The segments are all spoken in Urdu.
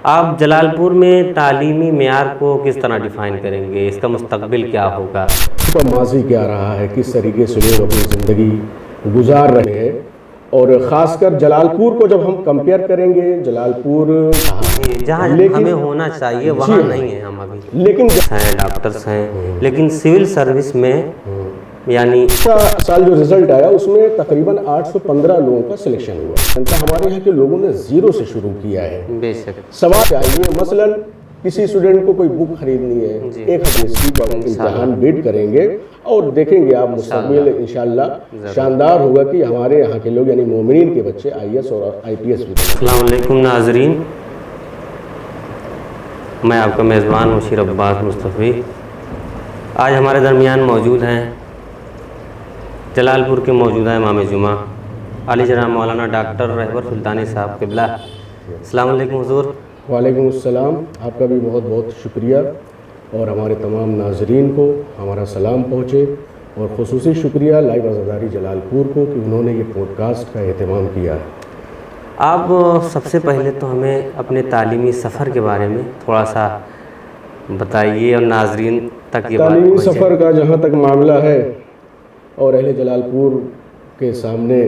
آپ جلال پور میں تعلیمی معیار کو کس طرح ڈیفائن کریں گے؟ اس کا مستقبل کیا ہوگا؟ اس کا ماضی کیا رہا ہے، کس طریقے سے لوگ اپنی زندگی گزار رہے ہیں، اور خاص کر جلال پور کو جب ہم کمپیئر کریں گے، جلال پور جہاں ہمیں ہونا چاہیے وہاں نہیں ہے ہم ابھی، لیکن ہیں ڈاکٹرس ہیں، لیکن سول سروس میں یعنی سال جو رزلٹ آیا اس میں تقریباً 815 لوگوں کا سلیکشن ہوا۔ ہمارے یہاں کے لوگوں نے زیرو سے شروع کیا ہے۔ بے شک سوال چاہیے، مثلاً کسی اسٹوڈنٹ کو کوئی بک خریدنی ہے، ایک ہفتے کا امتحان بیٹ کریں گے اور دیکھیں گے آپ مستقبل انشاءاللہ شاندار ہوگا کہ ہمارے یہاں کے لوگ یعنی مومنین کے بچے IAS اور IPS بھی۔ السلام علیکم ناظرین، میں آپ کا میزبان مشیر عباس مصطفی آج ہمارے درمیان موجود ہیں جلال پور کے موجودہ امام جمعہ عالی جناب مولانا ڈاکٹر رہبر سلطانی صاحب قبلہ۔ السلام علیکم حضور۔ وعلیکم السلام، آپ کا بھی بہت بہت شکریہ، اور ہمارے تمام ناظرین کو ہمارا سلام پہنچے، اور خصوصی شکریہ لائیو عزاداری جلال پور کو کہ انہوں نے یہ پوڈ کاسٹ کا اہتمام کیا۔ آپ سب سے پہلے تو ہمیں اپنے تعلیمی سفر کے بارے میں تھوڑا سا بتائیے اور ناظرین تک یہ بات تعلیمی پہنچے۔ سفر کا جہاں تک معاملہ ہے اور اہل جلال پور کے سامنے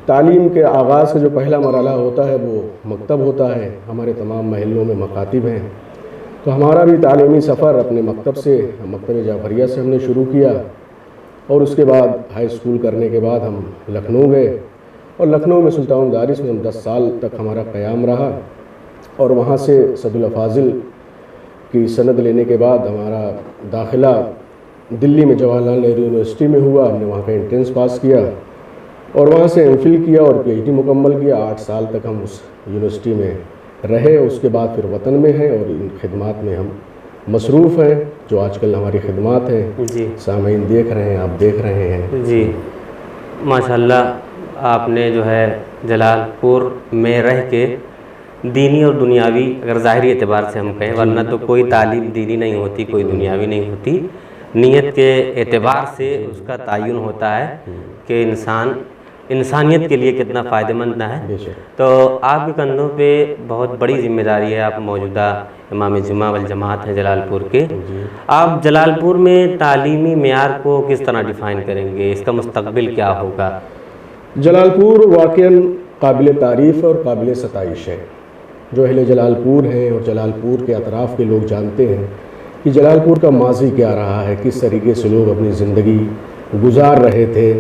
تعلیم کے آغاز کا جو پہلا مرحلہ ہوتا ہے وہ مکتب ہوتا ہے۔ ہمارے تمام محلوں میں مکاتب ہیں، تو ہمارا بھی تعلیمی سفر اپنے مکتب سے، مکتب جعفریہ سے ہم نے شروع کیا، اور اس کے بعد ہائی اسکول کرنے کے بعد ہم لکھنؤ گئے، اور لکھنؤ میں سلطان الدارس میں ہم 10 سال تک ہمارا قیام رہا، اور وہاں سے سعد الافاضل کی سند لینے کے بعد ہمارا داخلہ دلی میں جواہر لال نہرو یونیورسٹی میں ہوا۔ ہم نے وہاں کا انٹرنس پاس کیا اور وہاں سے MPhil کیا اور PhD مکمل کیا۔ 8 سال تک ہم اس یونیورسٹی میں رہے، اس کے بعد پھر وطن میں ہیں اور ان خدمات میں ہم مصروف ہیں جو آج کل ہماری خدمات ہیں۔ جی سامعین دیکھ رہے ہیں، آپ دیکھ رہے ہیں۔ جی ماشاءاللہ، آپ نے جو ہے جلال پور میں رہ کے دینی اور دنیاوی، اگر ظاہری اعتبار سے ہم کہیں، ورنہ تو کوئی تعلیم دینی نہیں ہوتی، کوئی دنیاوی نہیں ہوتی، نیت کے اعتبار سے اس کا تعین ہوتا ہے کہ انسانیت کے لیے کتنا فائدہ مند ہے۔ تو آپ کے کندھوں پہ بہت بڑی ذمہ داری ہے، آپ موجودہ امام جمعہ والجماعت ہیں جلال پور کے۔ آپ جلال پور میں تعلیمی معیار کو کس طرح ڈیفائن کریں گے؟ اس کا مستقبل کیا ہوگا؟ جلال پور واقعاً قابل تعریف اور قابل ستائش ہے۔ جو اہل جلال پور ہیں اور جلال پور کے اطراف کے لوگ جانتے ہیں کہ جلال پور کا ماضی کیا رہا ہے، کس طریقے سے لوگ اپنی زندگی گزار رہے تھے،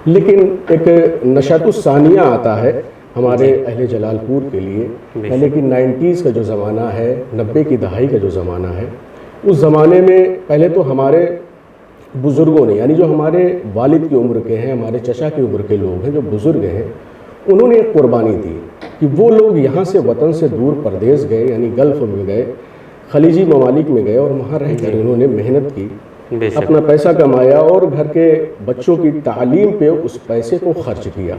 لیکن ایک نشأۃ الثانیہ آتا ہے ہمارے اہل جلال پور کے لیے، یعنی کہ 90s کا جو زمانہ ہے، 90 کی دہائی کا جو زمانہ ہے، اس زمانے میں پہلے تو ہمارے بزرگوں نے، یعنی جو ہمارے والد کی عمر کے ہیں، ہمارے چچا کی عمر کے لوگ ہیں، جو بزرگ ہیں، انہوں نے ایک قربانی دی کہ وہ لوگ یہاں سے وطن سے دور پردیس گئے، یعنی گلف میں گئے، خلیجی ممالک میں گئے، اور وہاں رہ کر انہوں نے محنت کی، اپنا پیسہ کمایا اور گھر کے بچوں کی تعلیم پہ اس پیسے کو خرچ کیا،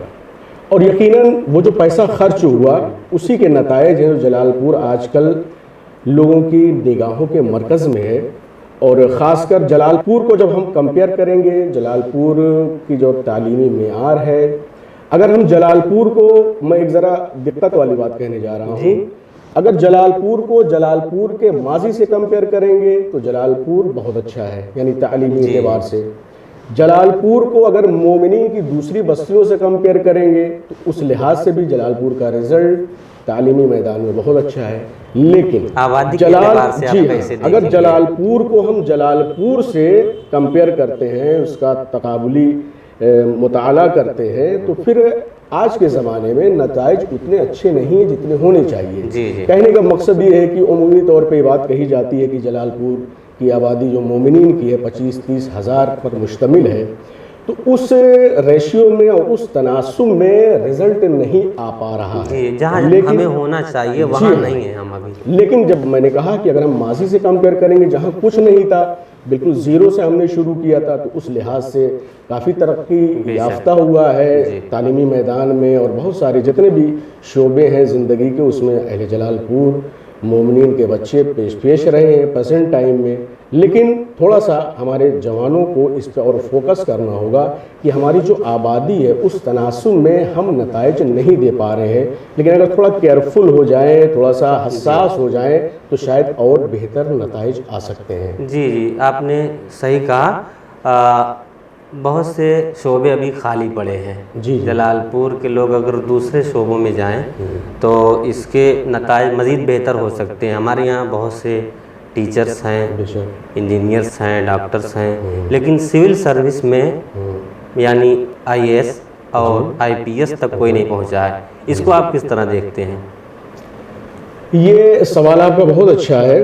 اور یقیناً وہ جو پیسہ خرچ ہوا اسی کے نتائج ہیں۔ جلال پور آج کل لوگوں کی نگاہوں کے مرکز میں ہے، اور خاص کر جلال پور کو جب ہم کمپیئر کریں گے، جلال پور کی جو تعلیمی معیار ہے، اگر ہم جلال پور کو، میں ایک ذرا دقت والی بات کہنے جا رہا ہوں، اگر جلال پور کو جلال پور کے ماضی سے کمپیئر کریں گے تو جلال پور بہت اچھا ہے، یعنی تعلیمی اعتبار سے۔ جلال پور کو اگر مومنین کی دوسری بستیوں سے کمپیئر کریں گے تو اس لحاظ سے بھی جلال پور کا رزلٹ تعلیمی میدان میں بہت اچھا ہے، لیکن اگر جلال پور کو ہم جلال پور سے کمپیئر کرتے ہیں، اس کا تقابلی مطالعہ کرتے ہیں، تو پھر آج کے زمانے میں نتائج اتنے اچھے نہیں جتنے ہونے چاہیے۔ کہنے کا مقصد یہ ہے کہ عمومی طور پہ یہ بات کہی جاتی ہے کہ جلال پور کی آبادی جو مومنین کی ہے 25-30 ہزار پر مشتمل ہے، تو اس ریشیو میں اور اس تناسب میں رزلٹ نہیں آ پا رہا ہے، جہاں ہمیں ہونا چاہیے وہاں نہیں ہے ہم ابھی۔ لیکن جب میں نے کہا کہ اگر ہم ماضی سے کمپیئر کریں گے، جہاں کچھ نہیں تھا، بالکل زیرو سے ہم نے شروع کیا تھا، تو اس لحاظ سے کافی ترقی یافتہ ہوا ہے تعلیمی میدان میں، اور بہت سارے جتنے بھی شعبے ہیں زندگی کے، اس میں اہل جلال پور مومنین کے بچے پیش رہے ہیں۔ پریزنٹ ٹائم میں لیکن تھوڑا سا ہمارے جوانوں کو اس پہ اور فوکس کرنا ہوگا کہ ہماری جو آبادی ہے اس تناسب میں ہم نتائج نہیں دے پا رہے ہیں، لیکن اگر تھوڑا کیئرفل ہو جائیں، تھوڑا سا حساس ہو جائیں تو شاید اور بہتر نتائج آ سکتے ہیں۔ جی آپ نے صحیح کہا، بہت سے شعبے ابھی خالی پڑے ہیں۔ جلال پور کے لوگ اگر دوسرے شعبوں میں جائیں تو اس کے نتائج مزید بہتر ہو سکتے ہیں۔ ہمارے یہاں بہت سے ٹیچرز ہیں، انجینئرس ہیں، ڈاکٹرز ہیں، لیکن سول سروس میں یعنی IAS اور IPS تک کوئی نہیں پہنچا ہے۔ اس کو آپ کس طرح دیکھتے ہیں؟ یہ سوال آپ کا بہت اچھا ہے،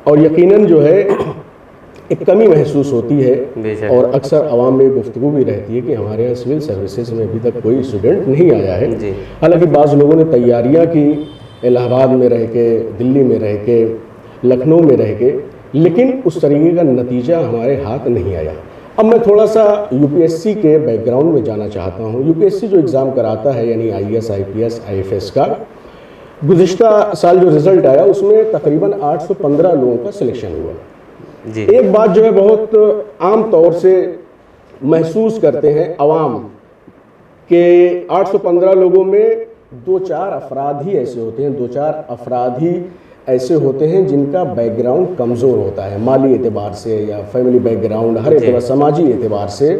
اور یقیناً جو ہے ایک کمی محسوس ہوتی ہے، اور اکثر عوام میں گفتگو بھی رہتی ہے کہ ہمارے یہاں سول سروسز میں ابھی تک کوئی اسٹوڈنٹ نہیں آیا ہے۔ حالانکہ بعض لوگوں نے تیاریاں کی الہ آباد میں رہ کے، دلی میں رہ کے، لکھنؤ میں رہ کے، لیکن اس طریقے کا نتیجہ ہمارے ہاتھ نہیں آیا۔ اب میں تھوڑا سا UPSC کے بیک گراؤنڈ میں جانا چاہتا ہوں۔ UPSC جو ایگزام کراتا ہے یعنی IAS IPS IFS کا، گزشتہ سال جو رزلٹ آیا اس میں تقریباً 815 لوگوں کا سلیکشن ہوا۔ ایک بات جو ہے بہت عام طور سے محسوس کرتے ہیں عوام کہ 815 لوگوں میں 2-4 افراد ہی ایسے ہوتے ہیں، 2-4 افراد ہی ایسے ہوتے ہیں جن کا بیک گراؤنڈ کمزور ہوتا ہے، مالی اعتبار سے یا فیملی بیک گراؤنڈ، ہر اعتبار، سماجی اعتبار سے،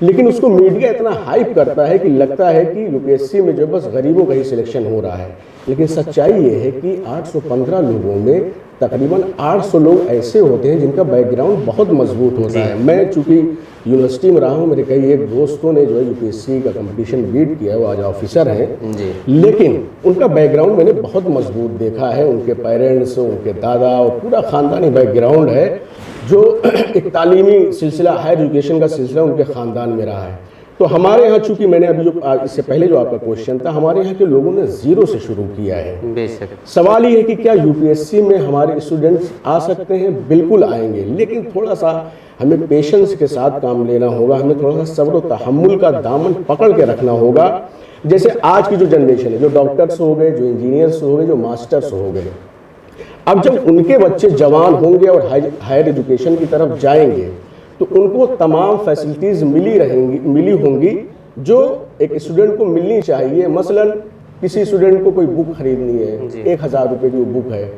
لیکن اس کو میڈیا اتنا ہائپ کرتا ہے کہ لگتا ہے کہ UPSC میں جو بس غریبوں کا ہی سلیکشن ہو رہا ہے۔ لیکن سچائی یہ ہے کہ 815 لوگوں میں تقریباً 800 لوگ ایسے ہوتے ہیں جن کا بیک گراؤنڈ بہت مضبوط ہوتا ہے۔ میں چونکہ یونیورسٹی میں رہا ہوں، میرے کئی ایک دوستوں نے جو ہے UPSC کا کمپٹیشن بیٹ کیا ہے، وہ آج آفیسر ہیں، لیکن ان کا بیک گراؤنڈ میں نے بہت مضبوط دیکھا ہے۔ ان کے پیرنٹس، ان کے دادا اور پورا خاندانی بیک گراؤنڈ ہے، جو ایک تعلیمی سلسلہ، ہائر ایجوکیشن کا سلسلہ ان کے خاندان میں رہا ہے۔ تو ہمارے ہاں چونکہ میں نے ابھی جو اس سے پہلے جو آپ کا کوشچن تھا، ہمارے یہاں کے لوگوں نے زیرو سے شروع کیا ہے۔ سوال یہ ہے کہ کیا UPSC میں ہمارے اسٹوڈنٹس آ سکتے ہیں؟ بالکل آئیں گے، لیکن تھوڑا سا ہمیں پیشنس کے ساتھ کام لینا ہوگا، ہمیں تھوڑا سا صبر و تحمل کا دامن پکڑ کے رکھنا ہوگا۔ جیسے آج کی جو جنریشن ہے، جو ڈاکٹرس ہو گئے، جو انجینئرس ہو گئے، جو ماسٹرس ہو گئے، اب جب ان کے بچے جوان ہوں گے اور ہائر ایجوکیشن کی طرف جائیں گے تو ان کو تمام فیسلٹیز ملی ہوں گی جو ایک اسٹوڈنٹ کو ملنی چاہیے۔ مثلاً کسی اسٹوڈنٹ کو کوئی بک خریدنی ہے، 1000 روپے کی وہ بک ہے،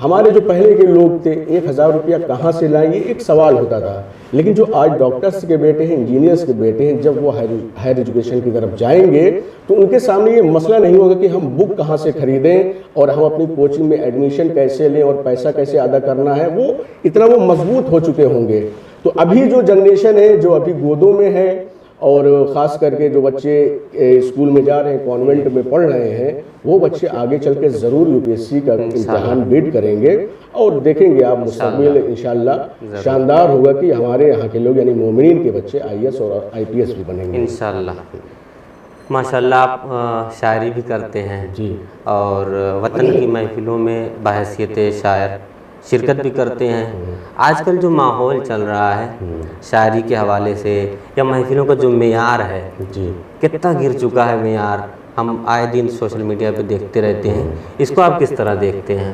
ہمارے جو پہلے کے لوگ تھے 1000 روپیہ کہاں سے لائیں، یہ ایک سوال ہوتا تھا۔ لیکن جو آج ڈاکٹرس کے بیٹے ہیں، انجینئرس کے بیٹے ہیں، جب وہ ہائر ایجوکیشن کی طرف جائیں گے تو ان کے سامنے یہ مسئلہ نہیں ہوگا کہ ہم بک کہاں سے خریدیں اور ہم اپنی کوچنگ میں ایڈمیشن کیسے لیں اور پیسہ کیسے ادا کرنا ہے، وہ اتنا وہ مضبوط ہو چکے ہوں گے۔ تو ابھی جو جنریشن ہے، جو ابھی گودوں میں ہے، اور خاص کر کے جو بچے اسکول میں جا رہے ہیں، کانوینٹ میں پڑھ رہے ہیں، وہ بچے آگے چل کے ضرور UPSC کا امتحان بیٹ کریں گے، اور دیکھیں گے آپ مستقبل انشاءاللہ شاندار ہوگا کہ ہمارے یہاں کے لوگ یعنی مومنین کے بچے IAS اور IPS بھی بنیں گے انشاءاللہ۔ ماشاءاللہ آپ شاعری بھی کرتے ہیں جی، اور وطن کی محفلوں میں بحیثیت شاعر شرکت بھی کرتے ہیں۔ آج کل جو ماحول چل رہا ہے شاعری کے حوالے سے یا محفلوں کا جو معیار ہے، کتنا گر چکا ہے معیار، ہم آئے دن سوشل میڈیا پہ دیکھتے رہتے ہیں، اس کو آپ کس طرح دیکھتے ہیں؟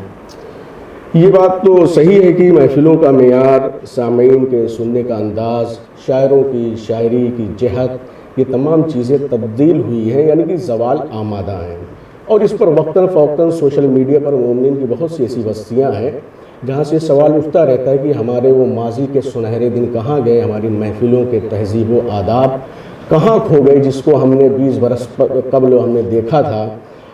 یہ بات تو صحیح ہے کہ محفلوں کا معیار، سامعین کے سننے کا انداز، شاعروں کی شاعری کی جہت، یہ تمام چیزیں تبدیل ہوئی ہیں، یعنی کہ زوال آمادہ ہیں، اور اس پر وقتاً فوقتاً سوشل میڈیا پر مومنین کی بہت سی ایسی بستیاں ہیں جہاں سے سوال اٹھتا رہتا ہے کہ ہمارے وہ ماضی کے سنہرے دن کہاں گئے، ہماری محفلوں کے تہذیب و آداب کہاں کھو گئے جس کو ہم نے 20 برس قبل ہم نے دیکھا تھا۔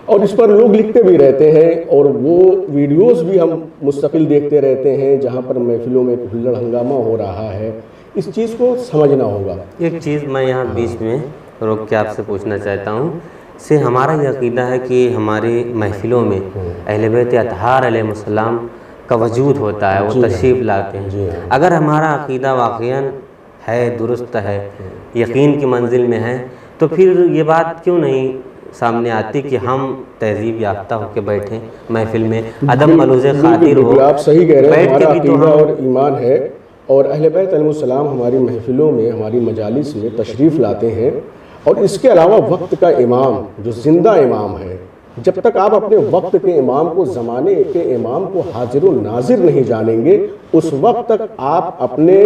اور اس پر لوگ لکھتے بھی رہتے ہیں، اور وہ ویڈیوز بھی ہم مستقل دیکھتے رہتے ہیں جہاں پر محفلوں میں ہلڑ ہنگامہ ہو رہا ہے۔ اس چیز کو سمجھنا ہوگا۔ ایک چیز میں یہاں بیچ میں روک کے آپ سے پوچھنا چاہتا ہوں، ہمارا یہ عقیدہ ہے کہ ہماری محفلوں میں اہل بیت اطہار علیہ السلام کا وجود ہوتا ہے، وہ تشریف لاتے ہیں۔ اگر ہمارا عقیدہ واقعاً ہے، درست ہے، یقین کی منزل میں ہے، تو پھر یہ بات کیوں نہیں سامنے آتی کہ ہم تہذیب یافتہ ہو کے بیٹھیں محفل میں، ادب ملوز خاطر ہو؟ آپ صحیح کہہ رہے ہیں، ہمارا عقیدہ اور ایمان ہے، اور اہل بیت علیہ السلام ہماری محفلوں میں، ہماری مجالس میں تشریف لاتے ہیں، اور اس کے علاوہ وقت کا امام جو زندہ امام ہے جب تک آپ اپنے وقت کے امام کو، زمانے کے امام کو حاضر و ناظر نہیں جانیں گے، اس وقت تک آپ اپنے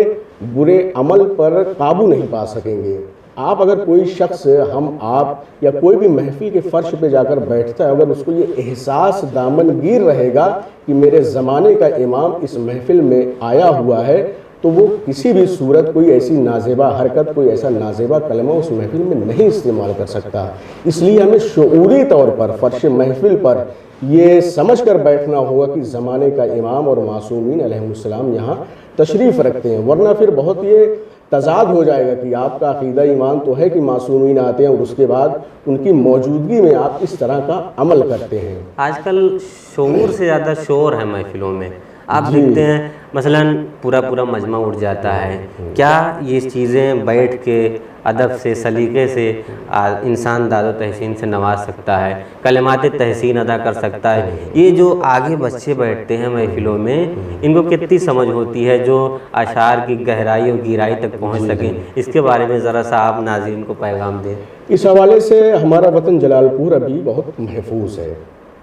برے عمل پر قابو نہیں پا سکیں گے۔ آپ اگر کوئی شخص، ہم آپ یا کوئی بھی محفل کے فرش پہ جا کر بیٹھتا ہے، اگر اس کو یہ احساس دامن گیر رہے گا کہ میرے زمانے کا امام اس محفل میں آیا ہوا ہے، تو وہ کسی بھی صورت کوئی ایسی نازیبہ حرکت، کوئی ایسا نازیبہ کلمہ اس محفل میں نہیں استعمال کر سکتا۔ اس لیے ہمیں شعوری طور پر فرش محفل پر یہ سمجھ کر بیٹھنا ہوگا کہ زمانے کا امام اور معصومین علیہ السلام یہاں تشریف رکھتے ہیں، ورنہ پھر بہت یہ تضاد ہو جائے گا کہ آپ کا عقیدہ ایمان تو ہے کہ معصومین آتے ہیں اور اس کے بعد ان کی موجودگی میں آپ اس طرح کا عمل کرتے ہیں۔ آج کل شعور سے زیادہ شور ہے محفلوں میں، آپ دیکھتے ہیں مثلا پورا مجمع اٹھ جاتا ہے۔ کیا یہ چیزیں بیٹھ کے ادب سے، سلیقے سے انسان داد و تحسین سے نواز سکتا ہے، کلمات تحسین ادا کر سکتا ہے؟ یہ جو آگے بچے بیٹھتے ہیں محفلوں میں، ان کو کتنی سمجھ ہوتی ہے جو اشعار کی گہرائی اور گہرائی تک پہنچ سکیں؟ اس کے بارے میں ذرا سا آپ ناظرین کو پیغام دیں۔ اس حوالے سے ہمارا وطن جلال پور ابھی بہت محفوظ ہے،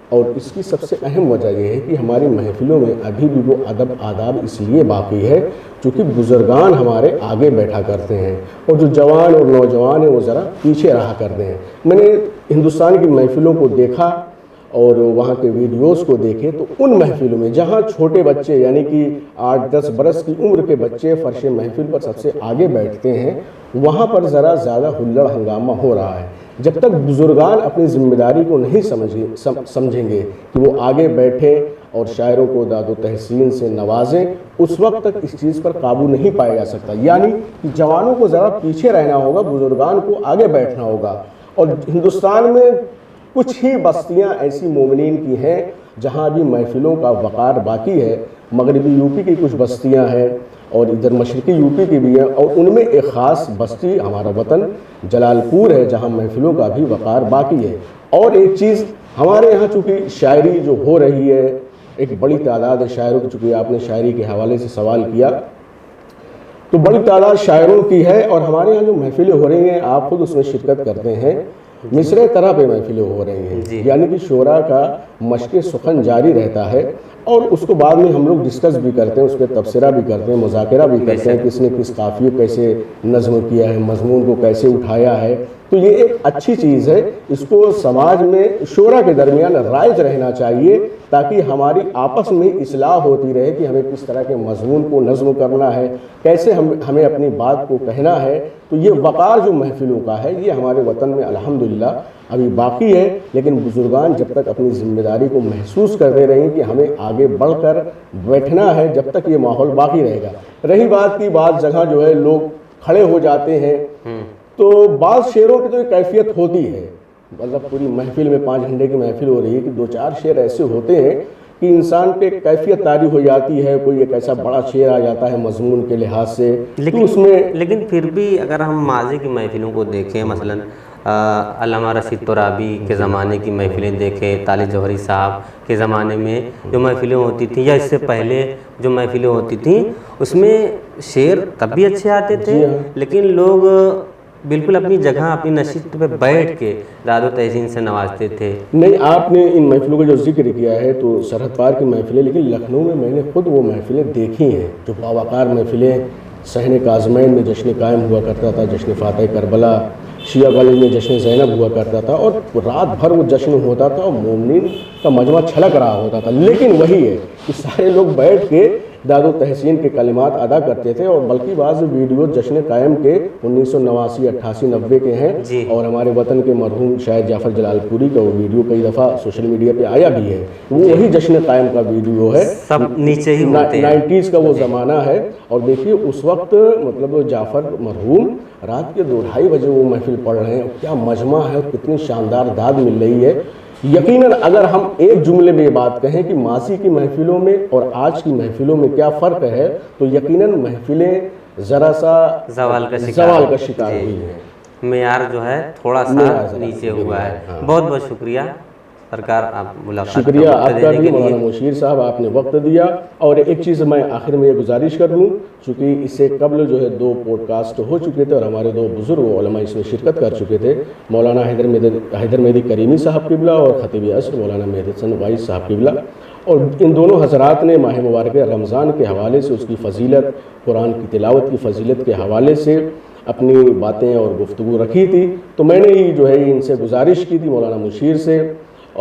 اور اس کی سب سے اہم وجہ یہ ہے کہ ہماری محفلوں میں ابھی بھی وہ ادب آداب اس لیے باقی ہے چونکہ بزرگان ہمارے آگے بیٹھا کرتے ہیں اور جو جوان اور نوجوان ہیں وہ ذرا پیچھے رہا کرتے ہیں۔ میں نے ہندوستان کی محفلوں کو دیکھا اور وہاں کے ویڈیوز کو دیکھے، تو ان محفلوں میں جہاں چھوٹے بچے یعنی کہ 8-10 برس کی عمر کے بچے فرش محفل پر سب سے آگے بیٹھتے ہیں، وہاں پر ذرا زیادہ ہلڑ ہنگامہ ہو رہا ہے۔ جب تک بزرگان اپنی ذمہ داری کو نہیں سمجھیں گے کہ وہ آگے بیٹھیں اور شاعروں کو داد و تحسین سے نوازیں، اس وقت تک اس چیز پر قابو نہیں پایا جا سکتا۔ یعنی کہ جوانوں کو ذرا پیچھے رہنا ہوگا، بزرگان کو آگے بیٹھنا ہوگا۔ اور ہندوستان میں کچھ ہی بستیاں ایسی مومنین کی ہیں جہاں بھی محفلوں کا وقار باقی ہے۔ مغربی یوپی کی کچھ بستیاں ہیں اور ادھر مشرقی یوپی کی بھی ہیں، اور ان میں ایک خاص بستی ہمارا وطن جلال پور ہے جہاں محفلوں کا بھی وقار باقی ہے۔ اور ایک چیز ہمارے یہاں چونکہ شاعری جو ہو رہی ہے، ایک بڑی تعداد ہے شاعروں کی، چونکہ آپ نے شاعری کے حوالے سے سوال کیا تو بڑی تعداد شاعروں کی ہے، اور ہمارے یہاں جو محفلیں ہو رہی ہیں آپ خود اس میں شرکت کرتے ہیں، مصرع طرح پہ محفلیں ہو رہی ہیں، یعنی کہ شعراء کا مشق سخن جاری رہتا ہے، اور اس کو بعد میں ہم لوگ ڈسکس بھی کرتے ہیں، اس پہ تبصرہ بھی کرتے ہیں، مذاکرہ بھی کرتے ہیں، کس نے کس قافیے کو کیسے نظم کیا ہے، مضمون کو کیسے اٹھایا ہے۔ تو یہ ایک اچھی چیز ہے، اس کو سماج میں شعراء کے درمیان رائج رہنا چاہیے تاکہ ہماری آپس میں اصلاح ہوتی رہے کہ ہمیں کس طرح کے مضمون کو نظم کرنا ہے، کیسے ہمیں اپنی بات کو کہنا ہے۔ تو یہ وقار جو محفلوں کا ہے یہ ہمارے وطن میں الحمدللہ ابھی باقی ہے، لیکن بزرگان جب تک اپنی ذمہ داری کو محسوس کرتے رہیں کہ ہمیں آگے بڑھ کر بیٹھنا ہے، جب تک یہ ماحول باقی رہے گا۔ رہی بات کی بعض جگہ جو ہے لوگ کھڑے ہو جاتے ہیں، تو بعض شعروں کی تو ایک کیفیت ہوتی ہے، مطلب پوری محفل میں 5 گھنٹے کی محفل ہو رہی ہے کہ 2-4 شعر ایسے ہوتے ہیں کہ انسان پہ کیفیت طاری ہو جاتی ہے، کوئی ایک ایسا بڑا شعر آ جاتا ہے مضمون کے لحاظ سے، لیکن پھر بھی اگر ہم ماضی کی محفلوں کو دیکھیں، مثلا علامہ رشید ترابی کے زمانے کی محفلیں دیکھیں، طالب جوہری صاحب کے زمانے میں جو محفلیں ہوتی تھیں یا اس سے پہلے جو محفلیں ہوتی تھیں، اس میں شعر تب بھی اچھے آتے تھے، لیکن لوگ بالکل اپنی جگہ، اپنی نشست پہ بیٹھ کے داد و تحسین سے نوازتے تھے۔ نہیں، آپ نے ان محفلوں کا جو ذکر کیا ہے تو سرحد پار کی محفلیں، لیکن لکھنؤ میں نے خود وہ محفلیں دیکھی ہیں جو باوقار محفلیں، صحن کاظمین میں جشن قائم ہوا کرتا تھا، جشن فاتح کربلا، شیعہ کالج میں جشن زینب ہوا کرتا تھا، اور رات بھر وہ جشن ہوتا تھا اور مومنین کا مجمع چھلک رہا ہوتا تھا، لیکن وہی ہے کہ سارے لوگ بیٹھ کے داد و تحسین کے کلمات ادا کرتے تھے۔ اور بلکہ بعض ویڈیو جشن قائم کے 1989، 88، 90 کے ہیں، اور ہمارے وطن کے مرحوم شاعر جعفر جلال پوری کا وہ ویڈیو کئی دفعہ سوشل میڈیا پہ آیا بھی ہے، وہ وہی جشن قائم کا ویڈیو ہے، سب نیچے ہی ہوتے ہیں، 90s کا وہ زمانہ ہے۔ اور دیکھیے اس وقت مطلب جعفر مرحوم رات کے 2-2:30 بجے وہ محفل پڑھ رہے ہیں، کیا مجمع ہے اور کتنی شاندار داد مل رہی ہے۔ یقیناً اگر ہم ایک جملے میں یہ بات کہیں کہ ماضی کی محفلوں میں اور آج کی محفلوں میں کیا فرق ہے، تو یقیناً محفلیں ذرا سا زوال کا شکار ہوئی ہیں، معیار جو ہے تھوڑا سا نیچے ہوا ہے۔ بہت بہت شکریہ۔ سرکار آپ ملاقات شکریہ کا وقت آپ کا دینے بھی کے مولانا لیے۔ مشیر صاحب، آپ نے وقت دیا۔ اور ایک چیز میں آخر میں یہ گزارش کر لوں، چونکہ اس سے قبل جو ہے 2 پوڈ کاسٹ ہو چکے تھے اور ہمارے 2 بزرگ علماء اس میں شرکت کر چکے تھے، مولانا حیدر مہدی کریمی صاحب قبلہ اور خطیب عصر مولانا مہدی حسن وائس صاحب قبلہ، اور ان دونوں حضرات نے ماہ مبارک رمضان کے حوالے سے، اس کی فضیلت، قرآن کی تلاوت کی فضیلت کے حوالے سے اپنی باتیں اور گفتگو رکھی تھی۔ تو میں نے ہی جو ہے ان سے گزارش کی تھی، مولانا مشیر سے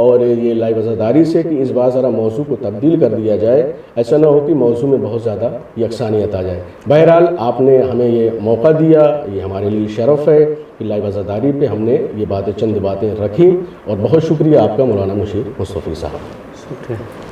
اور یہ لائیو عزاداری سے، کہ اس بار ذرا موضوع کو تبدیل کر دیا جائے، ایسا نہ ہو کہ موضوع میں بہت زیادہ یکسانیت آ جائے۔ بہرحال آپ نے ہمیں یہ موقع دیا، یہ ہمارے لیے شرف ہے کہ لائیو عزاداری پہ ہم نے یہ چند باتیں رکھی، اور بہت شکریہ آپ کا مولانا مشیر مصطفی صاحب۔ شکریہ۔